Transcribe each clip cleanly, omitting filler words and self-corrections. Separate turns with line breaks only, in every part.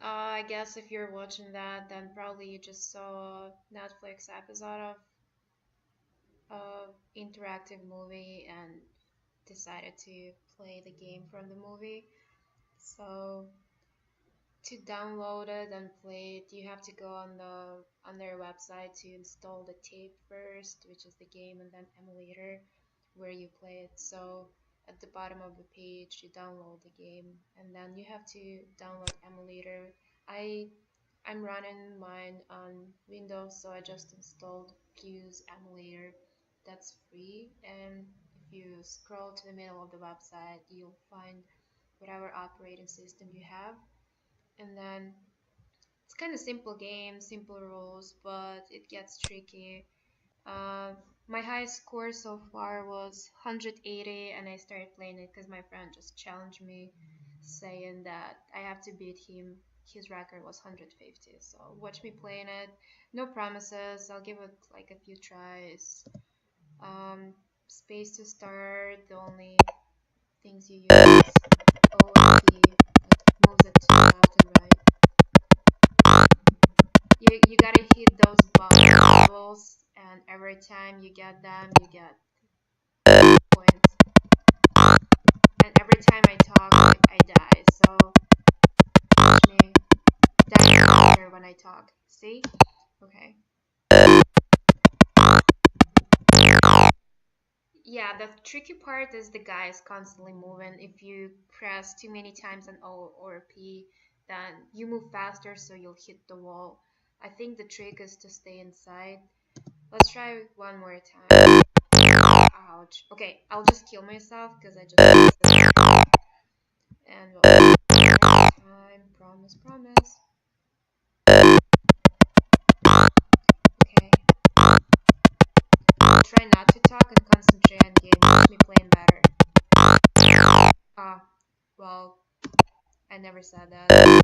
I guess if you're watching that, then probably you just saw a Netflix episode of a interactive movie and decided to play the game from the movie. So to download it and play it, you have to go on their website to install the tape first, which is the game, and then emulator where you play it. So at the bottom of the page, you download the game, and then you have to download emulator. I I'm running mine on Windows, so I just installed Fuse emulator. That's free, and if you scroll to the middle of the website, you'll find whatever operating system you have, and then it's kind of simple game, simple rules, but it gets tricky. Uh, my highest score so far was 180, and I started playing it because my friend just challenged me, saying that I have to beat him. His record was 150, so watch me playing it. No promises. I'll give it like a few tries. Um, Space to start. The only things you use is OP, that moves it to the left and right. You gotta hit those bubbles, and every time you get them, you get points. And every time I talk, I die. So watch me die faster when I talk. See? Okay. Yeah, the tricky part is the guy is constantly moving. If you press too many times on O or P, then you move faster, so you'll hit the wall. I think the trick is to stay inside. Let's try one more time. Ouch. Okay, I'll just kill myself because I just pressed it. And we'll time. Promise, promise. Okay. I'll try not to talk and concentrate on game. Watch me playing better. Ah, well, I never said that. Dang.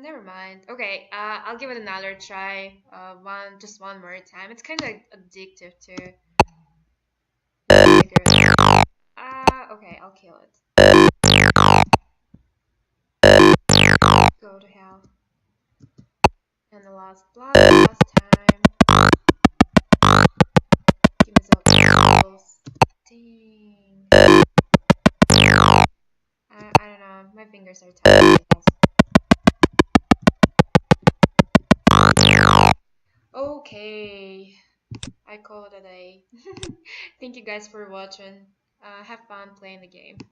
Never mind. Okay, I'll give it another try. Just one more time. It's kind of addictive too. Let's figure it out. Okay, I'll kill it. Go to hell. And the last block, last time. Give myself kills. Dang. I don't know. My fingers are tired. Okay, I call it a day. Thank you guys for watching. Have fun playing the game.